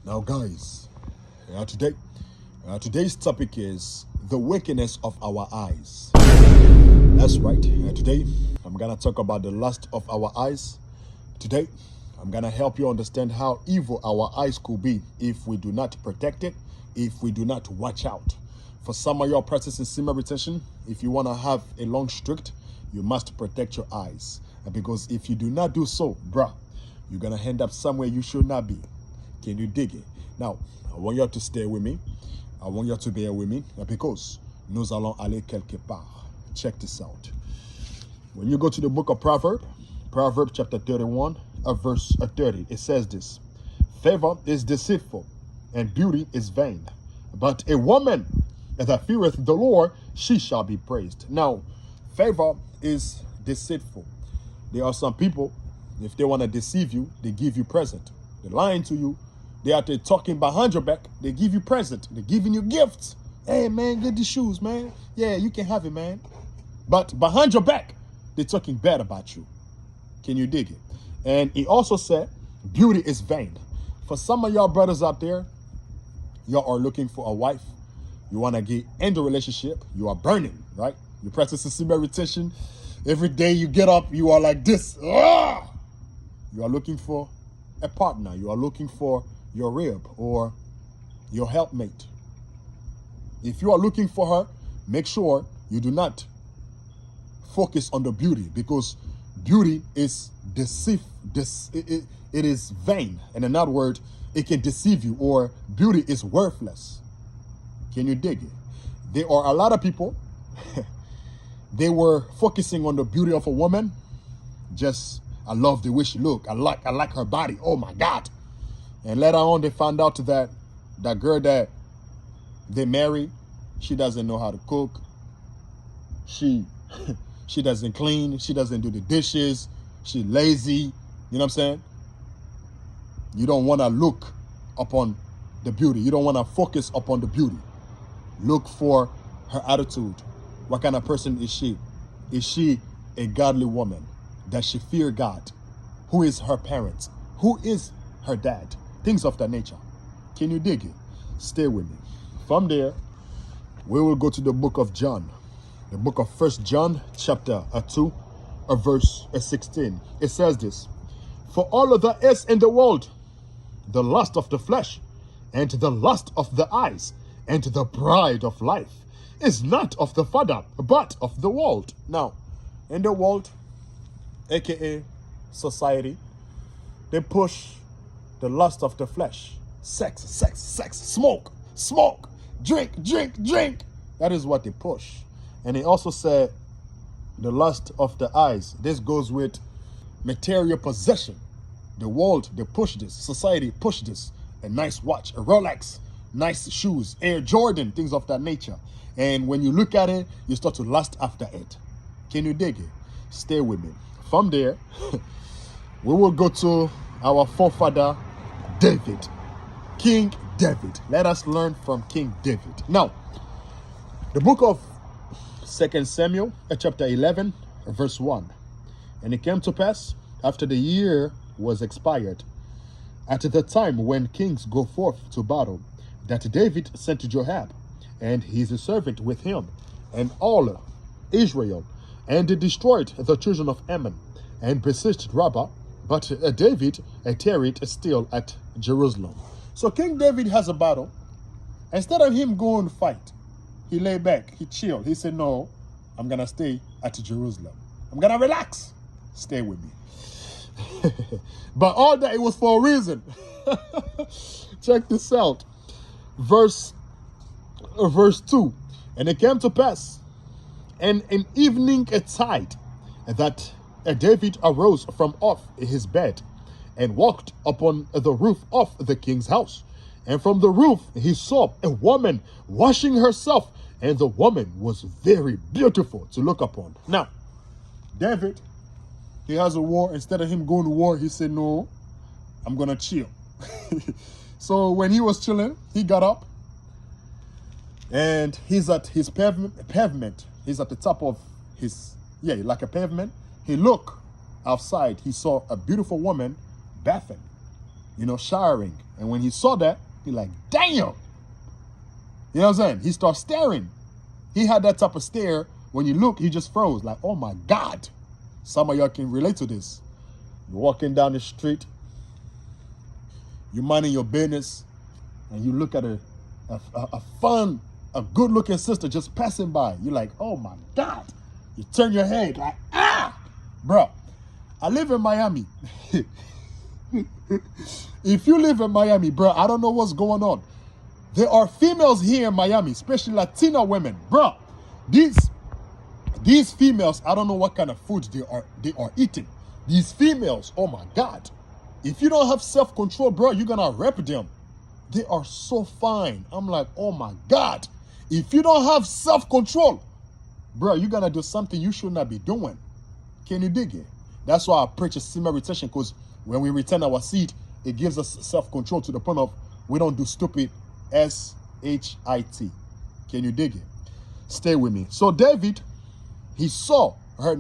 Now, guys, today's topic is the wickedness of our eyes. That's right. Today, I'm gonna talk about the lust of our eyes. Today, I'm gonna help you understand how evil our eyes could be if we do not protect it, if we do not watch out. For some of your practicing semen retention, if you wanna have a long streak, you must protect your eyes. Because if you do not do so, bruh, you're gonna end up somewhere you should not be. Can you dig it? Now, I want you to stay with me. I want you to bear with me because nous allons aller quelque part. Check this out. When you go to the book of Proverbs chapter 31, verse 30, it says this: favor is deceitful and beauty is vain, but a woman that feareth the Lord, she shall be praised. Now, favor is deceitful. There are some people, if they want to deceive you, they give you present. They're lying to you. They are talking behind your back. They give you present. They're giving you gifts. Hey, man, get these shoes, man. Yeah, you can have it, man. But behind your back, they're talking bad about you. Can you dig it? And he also said, beauty is vain. For some of y'all brothers out there, y'all are looking for a wife. You want to get in the relationship. You are burning, right? You practice semen retention. Every day you get up, you are like this. Ah! You are looking for a partner. You are looking for your rib or your helpmate. If you are looking for her, make sure you do not focus on the beauty, because beauty is it is vain. And in other words, it can deceive you, or beauty is worthless. Can you dig it? There are a lot of people, they were focusing on the beauty of a woman. Just, I love the way she look. I like her body. Oh my God. And later on, they found out that that girl that they married, she doesn't know how to cook. She doesn't clean. She doesn't do the dishes. She's lazy. You know what I'm saying? You don't want to look upon the beauty. You don't want to focus upon the beauty. Look for her attitude. What kind of person is she? Is she a godly woman? Does she fear God? Who is her parents? Who is her dad? Things of that nature. Can you dig it? Stay with me. From there, we will go to the book of John. The book of 1 John chapter 2, verse 16. It says this: for all of there is in the world, the lust of the flesh, and the lust of the eyes, and the pride of life, is not of the Father, but of the world. Now, in the world, aka society, they push the lust of the flesh. Sex, smoke, drink. That is what they push. And they also said the lust of the eyes. This goes with material possession. The world, they push this. Society push this. A nice watch, a Rolex, nice shoes, Air Jordan, things of that nature. And when you look at it, you start to lust after it. Can you dig it? Stay with me. From there, we will go to our forefather, David. King David. Let us learn from King David. Now, the book of 2 Samuel, chapter 11, verse 1. And it came to pass, after the year was expired, at the time when kings go forth to battle, that David sent to Joab, and his servant with him, and all Israel, and they destroyed the children of Ammon, and besieged Rabbah, but David tarried still at Jerusalem. So King David has a battle. Instead of him going to fight, he lay back, he chilled. He said, no, I'm going to stay at Jerusalem. I'm going to relax. Stay with me. But all that, it was for a reason. Check this out. Verse 2. And it came to pass, and in evening tide, that David arose from off his bed and walked upon the roof of the king's house. And from the roof he saw a woman washing herself, and the woman was very beautiful to look upon. Now, David, he has a war. Instead of him going to war, he said, no, I'm going to chill. So when he was chilling, he got up, and he's at his pavement. He's at the top of his, like a pavement. He looked outside. He saw a beautiful woman bathing. showering. And when he saw that, he like, damn. You know what I'm saying? He starts staring. He had that type of stare. When you look, he just froze. Like, oh my God. Some of y'all can relate to this. You're walking down the street. You're minding your business. And you look at a good-looking sister just passing by. You're like, oh my God. You turn your head like, ah. Bro, I live in Miami. If you live in Miami, bro, I don't know what's going on. There are females here in Miami, especially Latina women. Bro, these females, I don't know what kind of foods they are eating. These females, oh my God. If you don't have self-control, bro, you're gonna rep them. They are so fine. I'm like, oh my God. If you don't have self-control, bro, you're gonna do something you should not be doing. Can you dig it? That's why I preach a semen retention, because when we return our seed, it gives us self-control to the point of we don't do stupid S-H-I-T. Can you dig it? Stay with me. So David, he saw her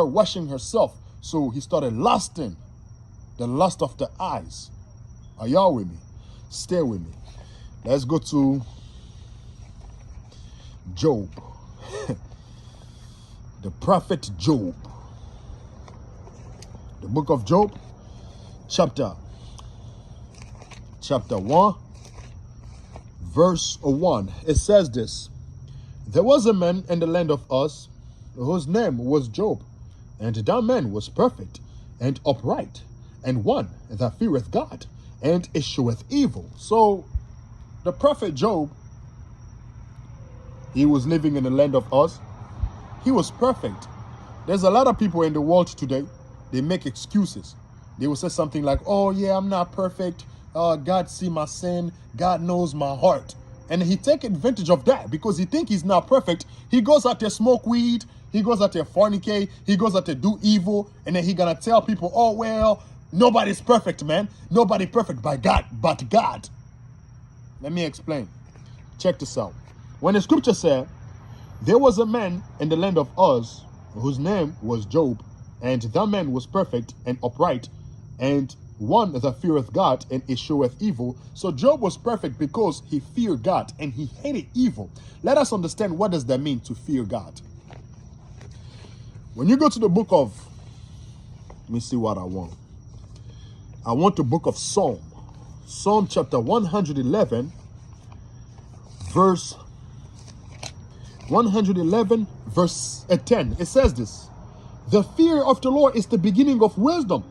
washing herself. So he started lusting. The lust of the eyes. Are y'all with me? Stay with me. Let's go to Job. The prophet Job. The book of Job, chapter 1, verse 1. It says this: there was a man in the land of Uz whose name was Job, and that man was perfect and upright, and one that feareth God and escheweth evil. So the prophet Job, he was living in the land of Uz. He was perfect. There's a lot of people in the world today, they make excuses. They will say something like, oh yeah, I'm not perfect. God see my sin. God knows my heart. And he take advantage of that because he think he's not perfect. He goes out there smoke weed. He goes out there fornicate. He goes out there do evil. And then he gonna tell people, oh well, nobody's perfect, man. Nobody perfect by God, but God. Let me explain. Check this out. When the scripture said, there was a man in the land of Uz whose name was Job, and that man was perfect and upright, and one that feareth God and escheweth evil. So Job was perfect because he feared God and he hated evil. Let us understand, what does that mean to fear God? When you go to the book of, let me see what I want. I want the book of Psalm chapter 111, verse 10. It says this: the fear of the Lord is the beginning of wisdom.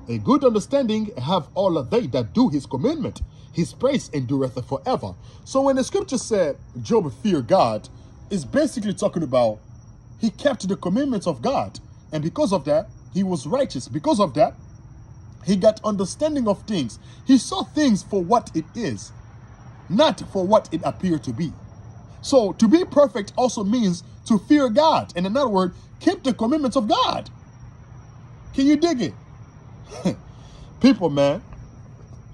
A good understanding have all of they that do his commandment. His praise endureth forever. So when the scripture said Job feared God, it's basically talking about he kept the commandments of God. And because of that, he was righteous. Because of that, he got understanding of things. He saw things for what it is, not for what it appeared to be. So to be perfect also means to fear God. And in other words, keep the commandments of God. Can you dig it? People, man.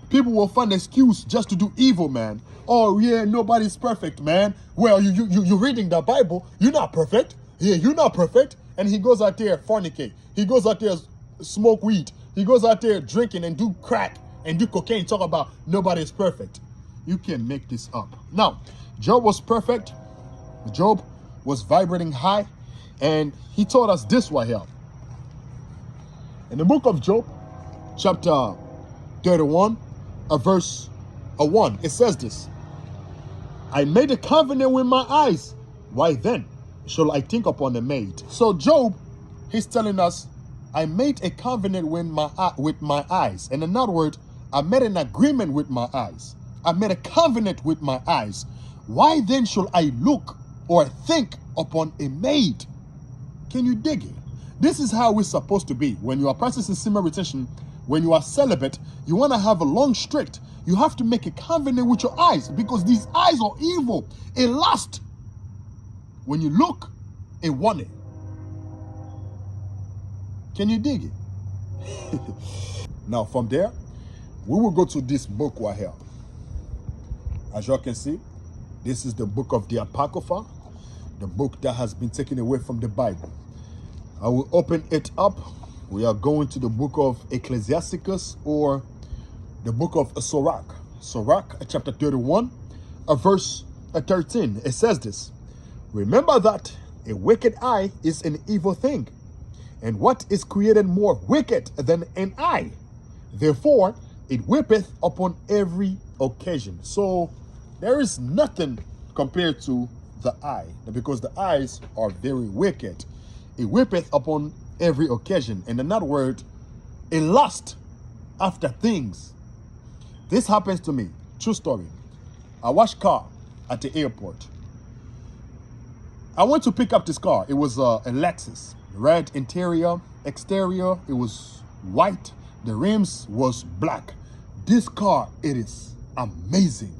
People will find an excuse just to do evil, man. Oh, yeah, nobody's perfect, man. Well, you're reading the Bible. You're not perfect. Yeah, you're not perfect. And he goes out there fornicate. He goes out there smoke weed. He goes out there drinking and do crack and do cocaine. Talk about nobody's perfect. You can't make this up. Now, Job was perfect. Job was vibrating high. And he told us this right here. In the book of Job, chapter 31, verse 1, it says this: I made a covenant with my eyes. Why then shall I think upon a maid? So Job, he's telling us, I made a covenant with my eyes. And in other words, I made an agreement with my eyes. I made a covenant with my eyes. Why then shall I look or think upon a maid? Can you dig it? This is how we're supposed to be. When you are practicing semen retention, when you are celibate, you want to have a long streak. You have to make a covenant with your eyes, because these eyes are evil. It lust. When you look, it want it. Can you dig it? Now from there, we will go to this book right here. As you can see, this is the book of the Apocrypha, the book that has been taken away from the Bible. I will open it up. We are going to the book of Ecclesiasticus, or the book of Sirach, chapter 31, verse 13. It says this: remember that a wicked eye is an evil thing, and what is created more wicked than an eye? Therefore, it whippeth upon every occasion. So there is nothing compared to the eye, because the eyes are very wicked. It whippeth upon every occasion. And in that word, a lust after things. This happens to me. True story. I washed car at the airport. I went to pick up this car. It was a Lexus. Red interior, exterior, it was white. The rims was black. This car, it is amazing.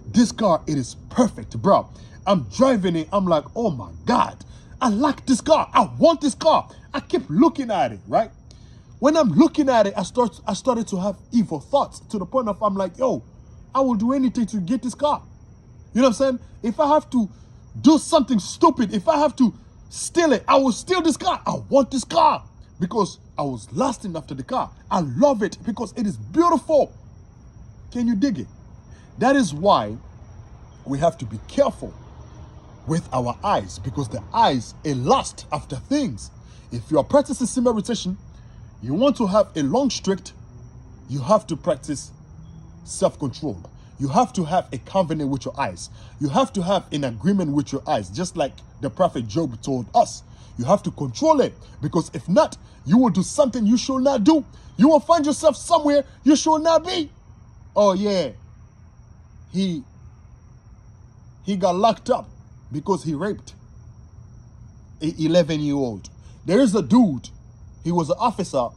This car, it is perfect, bro. I'm driving it. I'm like, oh my God, I like this car. I want this car. I keep looking at it, right? When I'm looking at it, I started to have evil thoughts to the point of I'm like, yo, I will do anything to get this car. You know what I'm saying? If I have to do something stupid, if I have to steal it, I will steal this car. I want this car because I was lusting after the car. I love it because it is beautiful. Can you dig it? That is why we have to be careful with our eyes, because the eyes are lust after things. If you are practicing semen retention, you want to have a long streak, you have to practice self-control. You have to have a covenant with your eyes. You have to have an agreement with your eyes, just like the prophet Job told us. You have to control it, because if not, you will do something you should not do. You will find yourself somewhere you should not be. Oh yeah, he got locked up because he raped an 11-year-old. There is a dude, he was an officer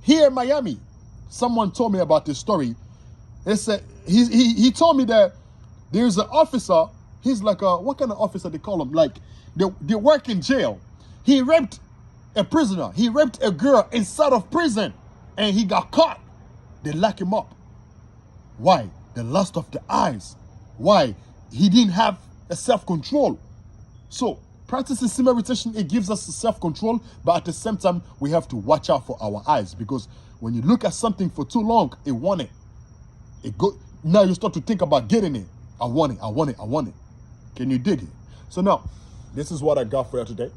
here in Miami. Someone told me about this story. They said he told me that there's an officer. He's like a, what kind of officer they call him? Like they work in jail. He raped a prisoner. He raped a girl inside of prison, and he got caught. They lock him up. Why? The lust of the eyes. Why? He didn't have a self-control. So practicing semen retention, it gives us self-control, but at the same time, we have to watch out for our eyes, because when you look at something for too long, it want it. Now you start to think about getting it. I want it, I want it, I want it. Can you dig it? So now, this is what I got for you today.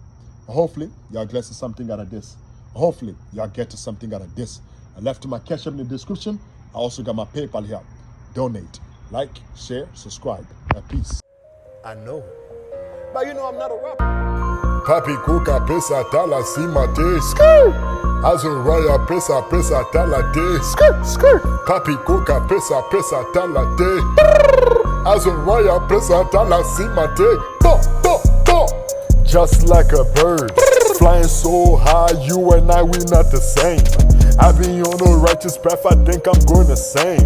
Hopefully, y'all get something out of this. Hopefully, y'all get to something out of this. I left my cash up in the description. I also got my PayPal here. Donate, like, share, subscribe. Peace. I know, but you know I'm not a rapper. Papi kuka pesa tala simate. Azuraya pesa tala de. Papi kuka pesa tala de. Azuraya pesa tala simate. Just like a bird, flying so high, you and I, we not the same. I be on a righteous path, I think I'm going to sing.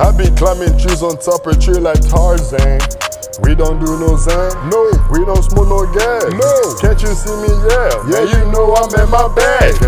I be climbing trees on top of a tree like Tarzan. We don't do no Zan, no. We don't smoke no gas, no. Can't you see me? Yeah, you know I'm in my bag.